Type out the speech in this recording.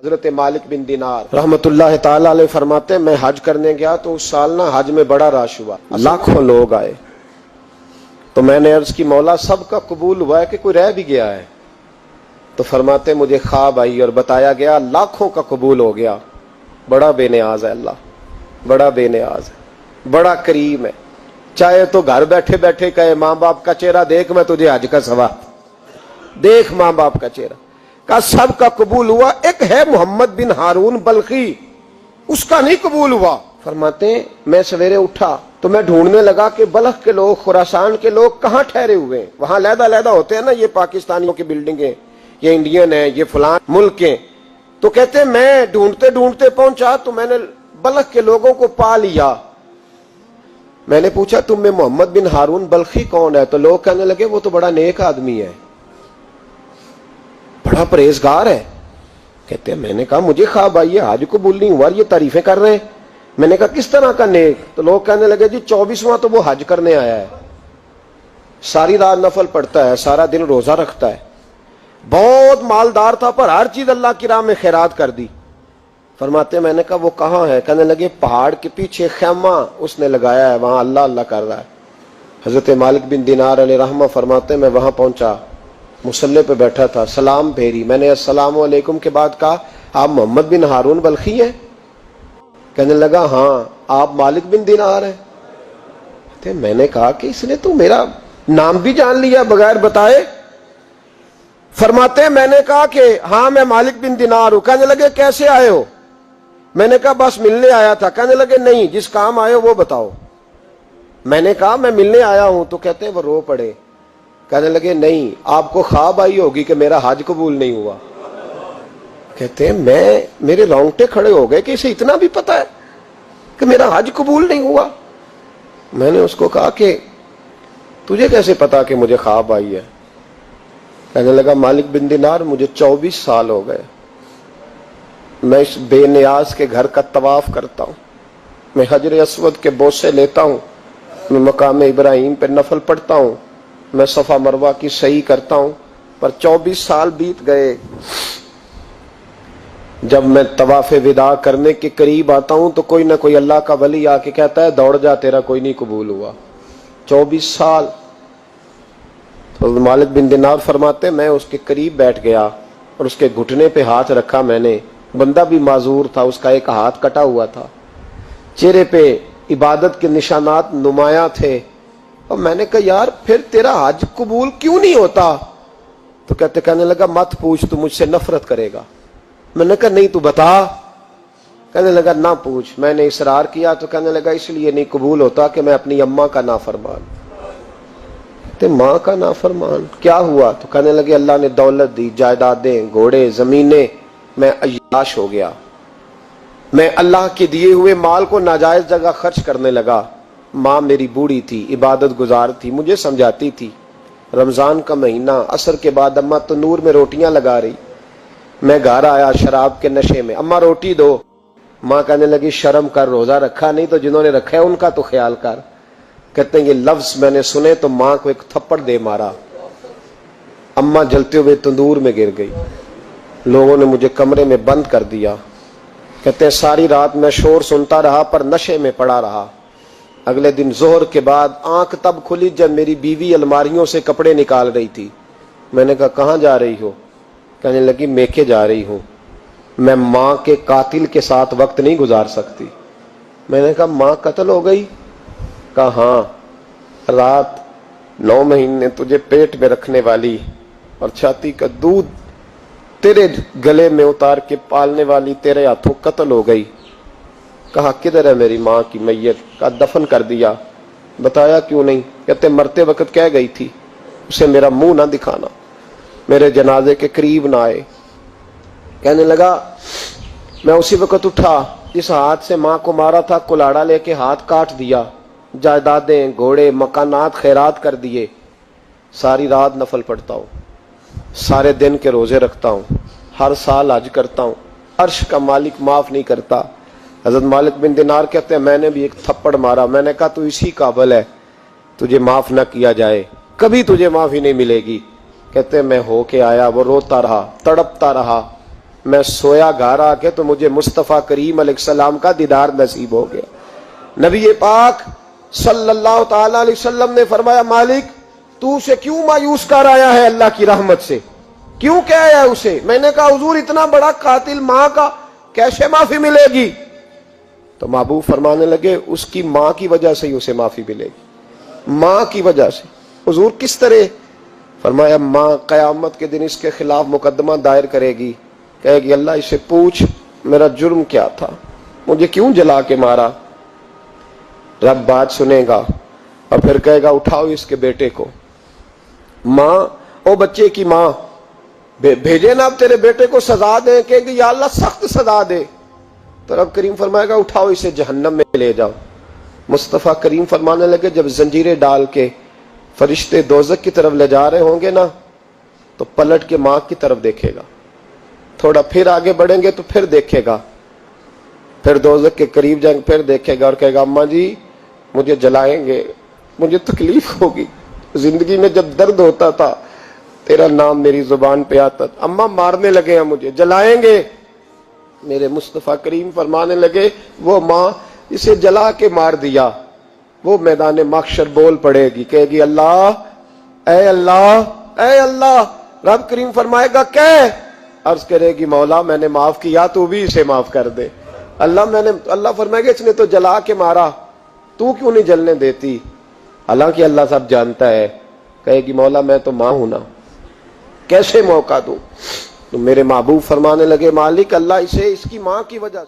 حضرت مالک بن دینار رحمت اللہ تعالی علیہ فرماتے ہیں میں حج کرنے گیا تو اس سال نا حج میں بڑا رش ہوا، لاکھوں لوگ آئے، تو میں نے عرض کی مولا سب کا قبول ہوا ہے کہ کوئی رہ بھی گیا ہے؟ تو فرماتے مجھے خواب آئی اور بتایا گیا لاکھوں کا قبول ہو گیا۔ بڑا بے نیاز ہے اللہ، بڑا بے نیاز ہے، بڑا کریم ہے، چاہے تو گھر بیٹھے بیٹھے کہے ماں باپ کا چہرہ دیکھ میں تجھے حج کا ثواب، دیکھ ماں باپ کا چہرہ، کا سب کا قبول ہوا، ایک ہے محمد بن ہارون بلخی، اس کا نہیں قبول ہوا۔ فرماتے ہیں میں سویرے اٹھا تو میں ڈھونڈنے لگا کہ بلخ کے لوگ، خراسان کے لوگ کہاں ٹھہرے ہوئے ہیں، وہاں علیحدہ علیحدہ ہوتے ہیں نا، یہ پاکستانیوں کی بلڈنگیں، یہ انڈین ہیں، یہ فلان ملک کے، تو کہتے ہیں میں ڈھونڈتے ڈھونڈتے پہنچا تو میں نے بلخ کے لوگوں کو پا لیا۔ میں نے پوچھا تم میں محمد بن ہارون بلخی کون ہے؟ تو لوگ کہنے لگے وہ تو بڑا نیک آدمی ہے، بڑا پرہیزگار ہے۔ کہتے ہیں میں نے کہا مجھے خواب آئی ہے، حج قبول نہیں ہوا، یہ تعریفیں کر رہے ہیں۔ میں نے کہا کس طرح کا نیک؟ تو لوگ کہنے لگے جی 24واں تو وہ حج کرنے آیا ہے، ساری رات نفل پڑھتا ہے، سارا دن روزہ رکھتا ہے، بہت مالدار تھا پر ہر چیز اللہ کی راہ میں خیرات کر دی۔ فرماتے میں نے کہا وہ کہاں ہے؟ کہنے لگے پہاڑ کے پیچھے خیمہ اس نے لگایا ہے، وہاں اللہ اللہ کر رہا ہے۔ حضرت مالک بن دینار علیہ رحمہ فرماتے میں وہاں پہنچا، مصلی پہ بیٹھا تھا، سلام پھیری، میں نے السلام علیکم کے بعد کہا آپ محمد بن ہارون بلخی ہیں؟ کہنے لگا ہاں۔ آپ مالک بن دینار ہیں؟ میں نے کہا کہ اس نے تو میرا نام بھی جان لیا بغیر بتائے۔ فرماتے ہیں میں نے کہا کہ ہاں میں مالک بن دینار ہوں۔ کہنے لگے کیسے آئے ہو؟ میں نے کہا بس ملنے آیا تھا۔ کہنے لگے نہیں، جس کام آئے ہو وہ بتاؤ۔ میں نے کہا میں ملنے آیا ہوں۔ تو کہتے ہیں وہ رو پڑے، کہنے لگے نہیں آپ کو خواب آئی ہوگی کہ میرا حج قبول نہیں ہوا۔ کہتے ہیں میرے رونگٹے کھڑے ہو گئے کہ اسے اتنا بھی پتا ہے کہ میرا حج قبول نہیں ہوا۔ میں نے اس کو کہا کہ تجھے کیسے پتا کہ مجھے خواب آئی ہے؟ کہنے لگا مالک بن دینار مجھے 24 سال ہو گئے، میں اس بے نیاز کے گھر کا طواف کرتا ہوں، میں حجر اسود کے بوسے لیتا ہوں، میں مقام ابراہیم پہ نفل پڑھتا ہوں، میں صفا مروہ کی سعی کرتا ہوں، پر 24 سال بیت گئے۔ جب میں طواف وداع کرنے کے قریب آتا ہوں تو کوئی نہ کوئی اللہ کا ولی آ کے کہتا ہے دوڑ جا تیرا کوئی نہیں قبول ہوا۔ 24 سال۔ تو مالک بن دینار فرماتے میں اس کے قریب بیٹھ گیا اور اس کے گھٹنے پہ ہاتھ رکھا، میں نے، بندہ بھی معذور تھا، اس کا ایک ہاتھ کٹا ہوا تھا، چہرے پہ عبادت کے نشانات نمایاں تھے، اور میں نے کہا یار پھر تیرا حج قبول کیوں نہیں ہوتا؟ تو کہنے لگا مت پوچھ، تو مجھ سے نفرت کرے گا۔ میں نے کہا نہیں تو بتا۔ کہنے لگا نہ پوچھ۔ میں نے اصرار کیا تو کہنے لگا اس لیے نہیں قبول ہوتا کہ میں اپنی اماں کا نافرمان۔ کہتے ماں کا نافرمان کیا ہوا؟ تو کہنے لگے اللہ نے دولت دی، جائیدادیں، گھوڑے، زمینیں، میں عیاش ہو گیا، میں اللہ کے دیے ہوئے مال کو ناجائز جگہ خرچ کرنے لگا۔ ماں میری بوڑھی تھی، عبادت گزار تھی، مجھے سمجھاتی تھی۔ رمضان کا مہینہ، عصر کے بعد اماں تنور میں روٹیاں لگا رہی، میں گھر آیا شراب کے نشے میں، اماں روٹی دو۔ ماں کہنے لگی شرم کر، روزہ رکھا نہیں تو جنہوں نے رکھا ہے ان کا تو خیال کر۔ کہتے ہیں یہ لفظ میں نے سنے تو ماں کو ایک تھپڑ دے مارا، اماں جلتے ہوئے تندور میں گر گئی، لوگوں نے مجھے کمرے میں بند کر دیا۔ کہتے ہیں ساری رات میں شور سنتا رہا پر نشے میں پڑا رہا۔ اگلے دن ظہر کے بعد آنکھ تب کھلی جب میری بیوی الماریوں سے کپڑے نکال رہی تھی۔ میں نے کہا کہاں جا رہی ہو؟ کہنے لگی میکے جا رہی ہوں، میں ماں کے قاتل کے ساتھ وقت نہیں گزار سکتی۔ میں نے کہا ماں قتل ہو گئی؟ کہا ہاں، رات 9 مہینے تجھے پیٹ میں رکھنے والی اور چھاتی کا دودھ تیرے گلے میں اتار کے پالنے والی تیرے ہاتھوں قتل ہو گئی۔ کہا کدھر ہے میری ماں کی میت؟ کہا دفن کر دیا۔ بتایا کیوں نہیں؟ کہتے مرتے وقت کہہ گئی تھی اسے میرا منہ نہ دکھانا، میرے جنازے کے قریب نہ آئے۔ کہنے لگا میں اسی وقت اٹھا جس ہاتھ سے ماں کو مارا تھا، کلاڑا لے کے ہاتھ کاٹ دیا، جائیدادیں، گھوڑے، مکانات خیرات کر دیے، ساری رات نفل پڑھتا ہوں، سارے دن کے روزے رکھتا ہوں، ہر سال حج کرتا ہوں، عرش کا مالک معاف نہیں کرتا۔ حضرت مالک بن دینار کہتے ہیں میں نے بھی ایک تھپڑ مارا، میں نے کہا تو اسی قابل ہے تجھے معاف نہ کیا جائے، کبھی تجھے معافی نہیں ملے گی۔ کہتے ہیں میں ہو کے آیا، وہ روتا رہا، تڑپتا رہا، میں سویا گھر آ کے تو مجھے مصطفیٰ کریم علیہ السلام کا دیدار نصیب ہو گیا. نبی پاک صلی اللہ تعالی علیہ وسلم نے فرمایا مالک تو اسے کیوں مایوس کر آیا ہے اللہ کی رحمت سے, کیوں کہہ آیا ہے اسے؟ میں نے کہا حضور اتنا بڑا قاتل ماں کا کیسے معافی ملے گی؟ تو محبوب فرمانے لگے اس کی ماں کی وجہ سے ہی اسے معافی ملے گی, ماں کی وجہ سے. حضور کس طرح؟ فرمایا ماں قیامت کے دن اس کے خلاف مقدمہ دائر کرے گی, کہے گی اللہ اسے پوچھ میرا جرم کیا تھا, مجھے کیوں جلا کے مارا؟ رب بات سنے گا اور پھر کہے گا اٹھاؤ اس کے بیٹے کو. ماں او بچے کی ماں بھیجے نا اب تیرے بیٹے کو سزا دیں, کہے گی یا اللہ سخت سزا دے. تو رب کریم فرمائے گا اٹھاؤ اسے جہنم میں لے جاؤ. مصطفیٰ کریم فرمانے لگے جب زنجیریں ڈال کے فرشتے دوزخ کی طرف لے جا رہے ہوں گے نا تو پلٹ کے ماں کی طرف دیکھے گا, تھوڑا پھر آگے بڑھیں گے تو پھر دیکھے گا, پھر دوزخ کے قریب جائیں گے پھر دیکھے گا اور کہے گا اماں جی مجھے جلائیں گے, مجھے تکلیف ہوگی, زندگی میں جب درد ہوتا تھا تیرا نام میری زبان پہ آتا تھا, اماں مارنے لگے ہیں مجھے جلائیں گے. میرے مصطفیٰ کریم فرمانے لگے وہ ماں اسے جلا کے مار دیا وہ میدان محشر بول پڑے گی, کہے گی اللہ اے اللہ اے اللہ. رب کریم فرمائے گا کہ عرض کرے گی مولا میں نے معاف کیا تو بھی اسے معاف کر دے. اللہ فرمائے گا اس نے تو جلا کے مارا تو کیوں نہیں جلنے دیتی؟ حالانکہ اللہ سب جانتا ہے. کہے گی مولا میں تو ماں ہوں نا, کیسے موقع دوں؟ تو میرے محبوب فرمانے لگے مالک اللہ اسے اس کی ماں کی وجہ سے